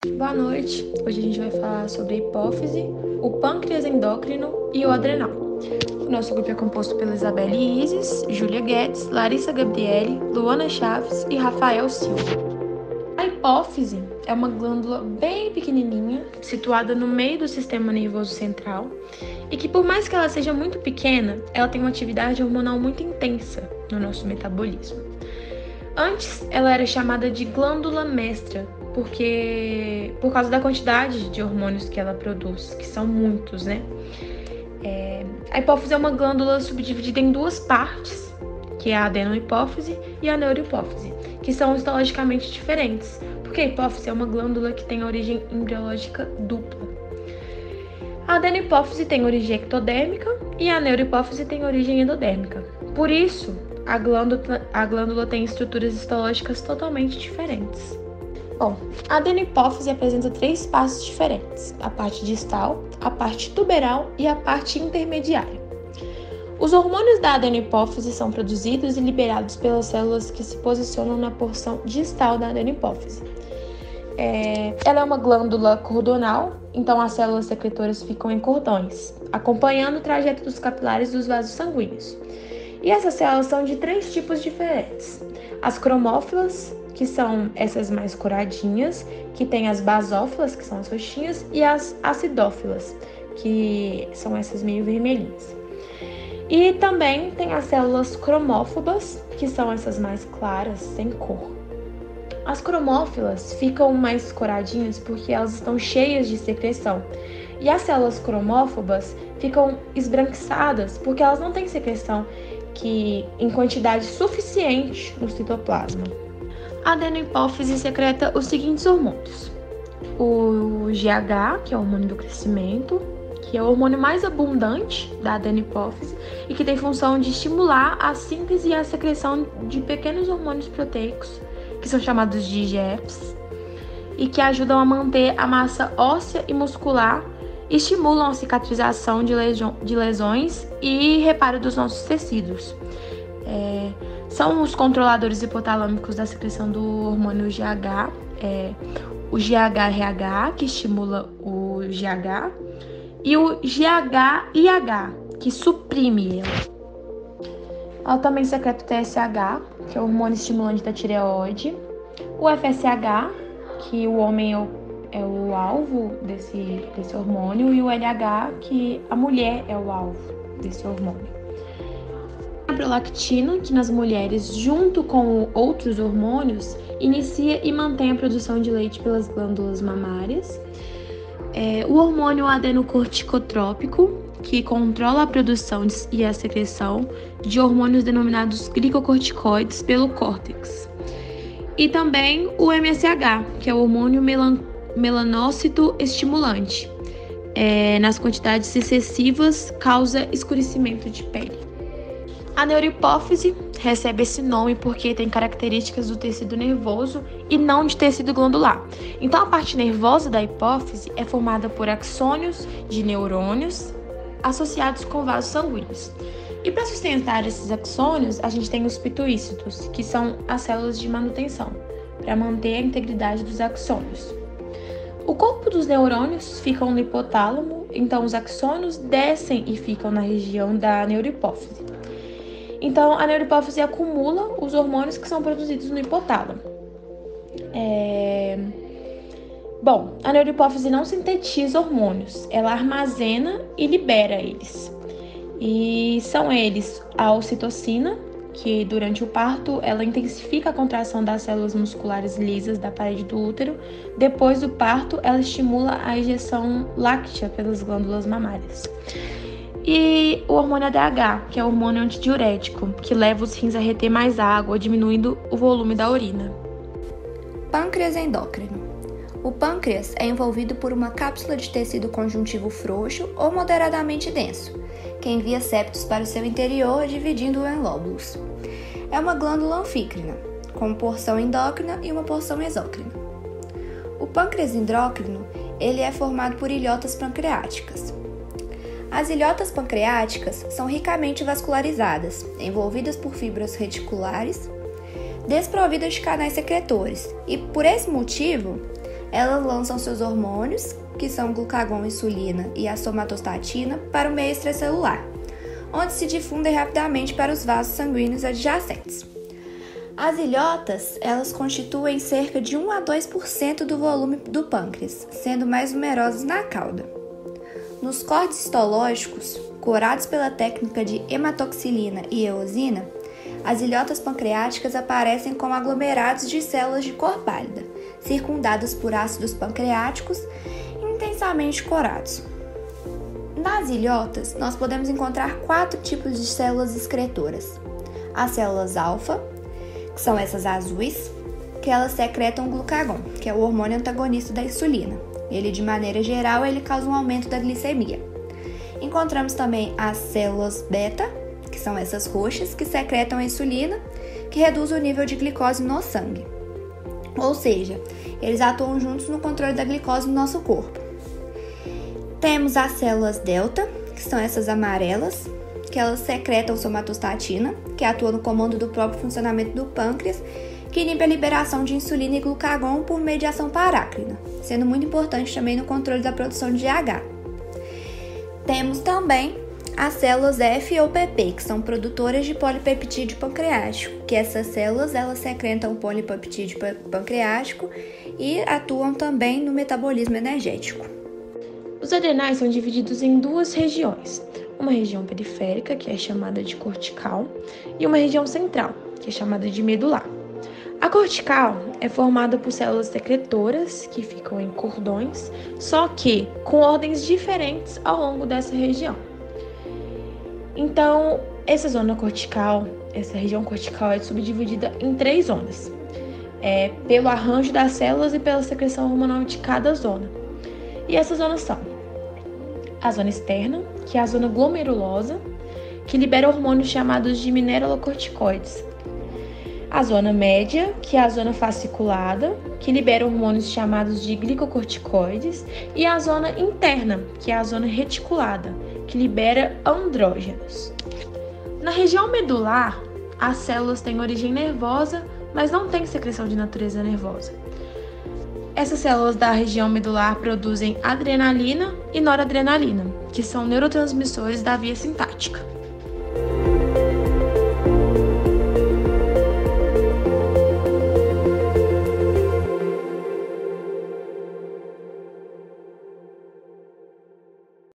Boa noite. Hoje a gente vai falar sobre a hipófise, o pâncreas endócrino e o adrenal. O nosso grupo é composto pela Isabelle Isis, Júlia Guedes, Larissa Gabriele, Luana Chaves e Rafael Silva. A hipófise é uma glândula bem pequenininha, situada no meio do sistema nervoso central, e que por mais que ela seja muito pequena, ela tem uma atividade hormonal muito intensa no nosso metabolismo. Antes, ela era chamada de glândula mestra, por causa da quantidade de hormônios que ela produz, que são muitos, né? A hipófise é uma glândula subdividida em duas partes, que é a adenohipófise e a neurohipófise, que são histologicamente diferentes, porque a hipófise é uma glândula que tem origem embriológica dupla. A adenohipófise tem origem ectodérmica e a neurohipófise tem origem endodérmica. Por isso, a glândula tem estruturas histológicas totalmente diferentes. Bom, a adenohipófise apresenta três partes diferentes: a parte distal, a parte tuberal e a parte intermediária. Os hormônios da adenohipófise são produzidos e liberados pelas células que se posicionam na porção distal da adenohipófise. Ela é uma glândula cordonal, então as células secretoras ficam em cordões, acompanhando o trajeto dos capilares dos vasos sanguíneos. E essas células são de três tipos diferentes: as cromófilas, que são essas mais coradinhas, que tem as basófilas, que são as roxinhas, e as acidófilas, que são essas meio vermelhinhas. E também tem as células cromófobas, que são essas mais claras, sem cor. As cromófilas ficam mais coradinhas porque elas estão cheias de secreção. E as células cromófobas ficam esbranquiçadas porque elas não têm secreção em quantidade suficiente no citoplasma. A adenohipófise secreta os seguintes hormônios: o GH, que é o hormônio do crescimento, que é o hormônio mais abundante da adenohipófise e que tem função de estimular a síntese e a secreção de pequenos hormônios proteicos, que são chamados de IGFs, e que ajudam a manter a massa óssea e muscular, estimulam a cicatrização de lesões e reparo dos nossos tecidos. São os controladores hipotalâmicos da secreção do hormônio GH, o GHRH, que estimula o GH, e o GHIH, que suprime ele. Ela também secreta o TSH, que é o hormônio estimulante da tireoide, o FSH, que o homem é o alvo desse hormônio, e o LH, que a mulher é o alvo desse hormônio. A prolactina, que nas mulheres, junto com outros hormônios, inicia e mantém a produção de leite pelas glândulas mamárias. O hormônio adenocorticotrópico, que controla a produção e a secreção de hormônios denominados glicocorticoides pelo córtex. E também o MSH, que é o hormônio melanócito estimulante. Nas quantidades excessivas, causa escurecimento de pele. A neurohipófise recebe esse nome porque tem características do tecido nervoso e não de tecido glandular. Então, a parte nervosa da hipófise é formada por axônios de neurônios associados com vasos sanguíneos. E para sustentar esses axônios, a gente tem os pituícitos, que são as células de manutenção, para manter a integridade dos axônios. O corpo dos neurônios fica no hipotálamo, então os axônios descem e ficam na região da neurohipófise. Então, a neurohipófise acumula os hormônios que são produzidos no hipotálamo. Bom, a neurohipófise não sintetiza hormônios, ela armazena e libera eles. E são eles a ocitocina, que durante o parto ela intensifica a contração das células musculares lisas da parede do útero. Depois do parto, ela estimula a ejeção láctea pelas glândulas mamárias. E o hormônio ADH, que é o hormônio antidiurético, que leva os rins a reter mais água, diminuindo o volume da urina. Pâncreas endócrino. O pâncreas é envolvido por uma cápsula de tecido conjuntivo frouxo ou moderadamente denso, que envia septos para o seu interior, dividindo-o em lóbulos. É uma glândula anfícrina, com uma porção endócrina e uma porção exócrina. O pâncreas endócrino, ele é formado por ilhotas pancreáticas. As ilhotas pancreáticas são ricamente vascularizadas, envolvidas por fibras reticulares, desprovidas de canais secretores, e por esse motivo, Elas lançam seus hormônios, que são glucagon, insulina e a somatostatina, para o meio extracelular, onde se difundem rapidamente para os vasos sanguíneos adjacentes. As ilhotas, elas constituem cerca de 1 a 2% do volume do pâncreas, sendo mais numerosas na cauda. Nos cortes histológicos, curados pela técnica de hematoxilina e eosina, as ilhotas pancreáticas aparecem como aglomerados de células de cor pálida, circundadas por ácidos pancreáticos intensamente corados. Nas ilhotas, nós podemos encontrar 4 tipos de células excretoras. As células alfa, que são essas azuis, que elas secretam glucagon, que é o hormônio antagonista da insulina. Ele, de maneira geral, ele causa um aumento da glicemia. Encontramos também as células beta, que são essas roxas, que secretam a insulina, que reduz o nível de glicose no sangue. Ou seja, eles atuam juntos no controle da glicose no nosso corpo. Temos as células delta, que são essas amarelas, que elas secretam somatostatina, que atua no comando do próprio funcionamento do pâncreas, que inibe a liberação de insulina e glucagon por meio de ação parácrina, sendo muito importante também no controle da produção de GH. Temos também as células F ou PP, que são produtoras de polipeptídeo pancreático, que essas células elas secretam o polipeptídeo pancreático e atuam também no metabolismo energético. Os adrenais são divididos em 2 regiões, uma região periférica, que é chamada de cortical, e uma região central, que é chamada de medular. A cortical é formada por células secretoras, que ficam em cordões, só que com ordens diferentes ao longo dessa região. Então, essa região cortical é subdividida em 3 zonas, pelo arranjo das células e pela secreção hormonal de cada zona. E essas zonas são a zona externa, que é a zona glomerulosa, que libera hormônios chamados de mineralocorticoides. A zona média, que é a zona fasciculada, que libera hormônios chamados de glicocorticoides. E a zona interna, que é a zona reticulada, que libera andrógenos. Na região medular, as células têm origem nervosa, mas não têm secreção de natureza nervosa. Essas células da região medular produzem adrenalina e noradrenalina, que são neurotransmissores da via sintática.